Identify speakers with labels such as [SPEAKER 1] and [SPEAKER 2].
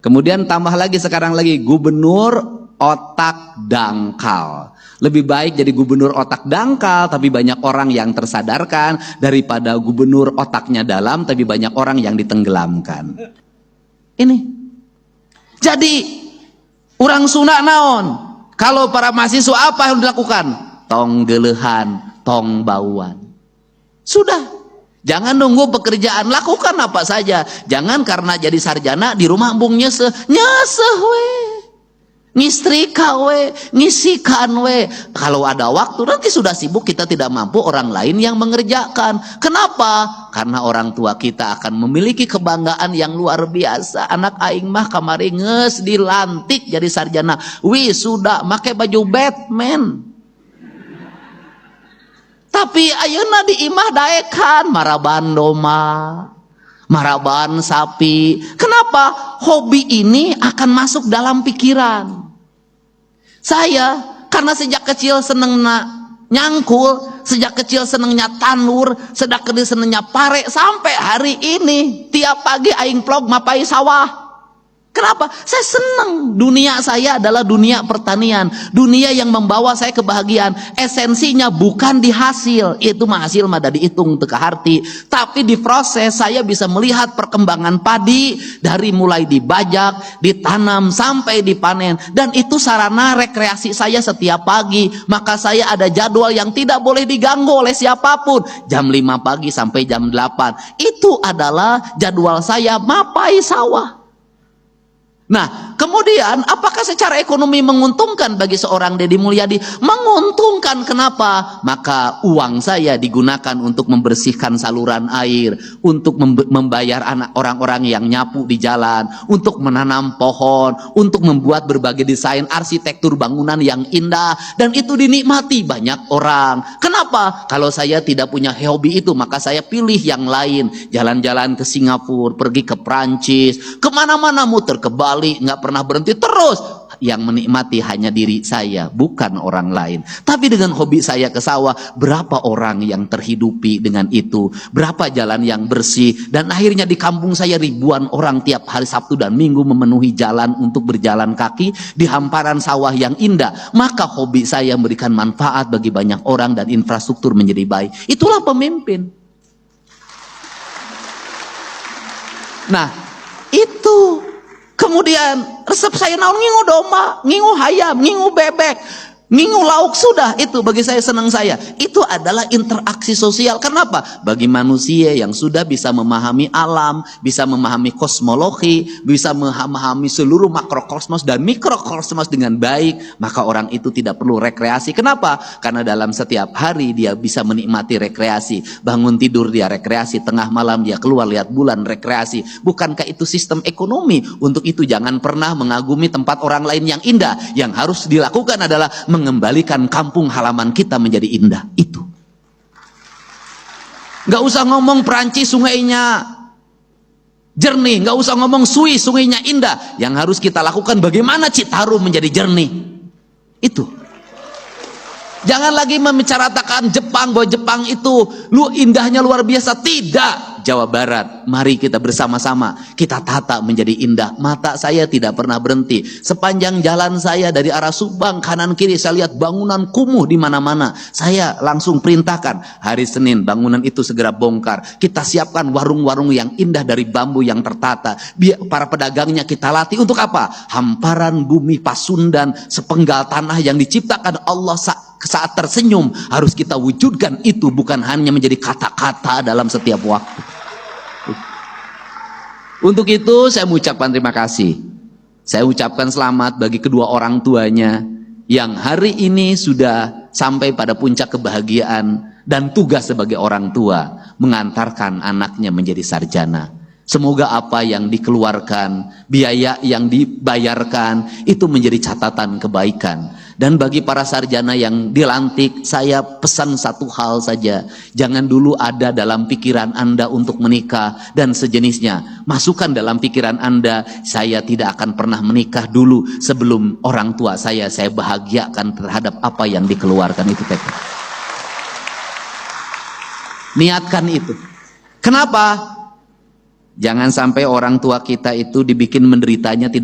[SPEAKER 1] Kemudian tambah lagi sekarang lagi gubernur otak dangkal. Lebih baik jadi gubernur otak dangkal tapi banyak orang yang tersadarkan daripada gubernur otaknya dalam tapi banyak orang yang ditenggelamkan. Ini. Jadi orang Sunda naon? Kalau para mahasiswa apa yang dilakukan? Tong gelehan, tong bauan. Sudah. Jangan nunggu pekerjaan, lakukan apa saja. Jangan karena jadi sarjana di rumah embung nyeseh we. Ngistrika we, ngisikan we. Kalau ada waktu nanti sudah sibuk kita tidak mampu, orang lain yang mengerjakan. Kenapa? Karena orang tua kita akan memiliki kebanggaan yang luar biasa. Anak aing mah kamari geus dilantik jadi sarjana. Sudah make baju Batman. Tapi ayeuna di imah daekan maraban domba, maraban sapi. Kenapa? Hobi ini akan masuk dalam pikiran. Saya karena sejak kecil seneng nyangkul, sejak kecil senengnya tanur, sejak kecil senengnya pare, sampai hari ini tiap pagi aing vlog mapai sawah. Kenapa? Saya senang. Dunia saya adalah dunia pertanian. Dunia yang membawa saya kebahagiaan. Esensinya bukan di hasil. Itu mah hasil mah dari dihitung teka harti. Tapi di proses saya bisa melihat perkembangan padi. Dari mulai dibajak, ditanam, sampai dipanen. Dan itu sarana rekreasi saya setiap pagi. Maka saya ada jadwal yang tidak boleh diganggu oleh siapapun. Jam 5 pagi sampai jam 8. Itu adalah jadwal saya mapai sawah. Nah, kemudian apakah secara ekonomi menguntungkan bagi seorang Deddy Mulyadi? Menguntungkan. Kenapa? Maka uang saya digunakan untuk membersihkan saluran air, untuk membayar anak orang-orang yang nyapu di jalan, untuk menanam pohon, untuk membuat berbagai desain arsitektur bangunan yang indah, dan itu dinikmati banyak orang. Kenapa? Kalau saya tidak punya hobi itu, maka saya pilih yang lain. Jalan-jalan ke Singapura, pergi ke Prancis, kemana-mana muter ke Bali, nggak pernah berhenti terus. Yang menikmati hanya diri saya, bukan orang lain. Tapi dengan hobi saya ke sawah, berapa orang yang terhidupi dengan itu, berapa jalan yang bersih, dan akhirnya di kampung saya ribuan orang tiap hari Sabtu dan Minggu memenuhi jalan untuk berjalan kaki di hamparan sawah yang indah. Maka hobi saya memberikan manfaat bagi banyak orang dan infrastruktur menjadi baik. Itulah pemimpin. Nah, itu. Kemudian resep saya naon, ngingu domba, ngingu hayam, ngingu bebek, ngingu lauk, sudah. Itu bagi saya senang saya. Itu adalah interaksi sosial. Kenapa? Bagi manusia yang sudah bisa memahami alam, bisa memahami kosmologi, bisa memahami seluruh makrokosmos dan mikrokosmos dengan baik, maka orang itu tidak perlu rekreasi. Kenapa? Karena dalam setiap hari dia bisa menikmati rekreasi. Bangun tidur dia rekreasi, tengah malam dia keluar lihat bulan rekreasi. Bukankah itu sistem ekonomi? Untuk itu jangan pernah mengagumi tempat orang lain yang indah. Yang harus dilakukan adalah mengembalikan kampung halaman kita menjadi indah. Itu. Gak usah ngomong Perancis sungainya jernih, gak usah ngomong Swiss sungainya indah. Yang harus kita lakukan bagaimana Citarum menjadi jernih. Itu. Jangan lagi membicarakan Jepang, bahwa Jepang itu indahnya luar biasa. Tidak. Jawa Barat, mari kita bersama-sama kita tata menjadi indah. Mata saya tidak pernah berhenti. Sepanjang jalan saya dari arah Subang kanan kiri saya lihat bangunan kumuh di mana-mana. Saya langsung perintahkan hari Senin bangunan itu segera bongkar. Kita siapkan warung-warung yang indah dari bambu yang tertata. Biar para pedagangnya kita latih untuk apa? Hamparan bumi Pasundan, sepenggal tanah yang diciptakan Allah saat tersenyum harus kita wujudkan. Itu bukan hanya menjadi kata-kata dalam setiap waktu. Untuk itu saya mengucapkan terima kasih. Saya ucapkan selamat bagi kedua orang tuanya yang hari ini sudah sampai pada puncak kebahagiaan dan tugas sebagai orang tua mengantarkan anaknya menjadi sarjana. Semoga apa yang dikeluarkan, biaya yang dibayarkan itu menjadi catatan kebaikan. Dan bagi para sarjana yang dilantik, saya pesan satu hal saja. Jangan dulu ada dalam pikiran Anda untuk menikah dan sejenisnya. Masukkan dalam pikiran Anda, saya tidak akan pernah menikah dulu sebelum orang tua saya bahagiakan terhadap apa yang dikeluarkan itu. Niatkan itu. Kenapa? Jangan sampai orang tua kita itu dibikin menderitanya tidak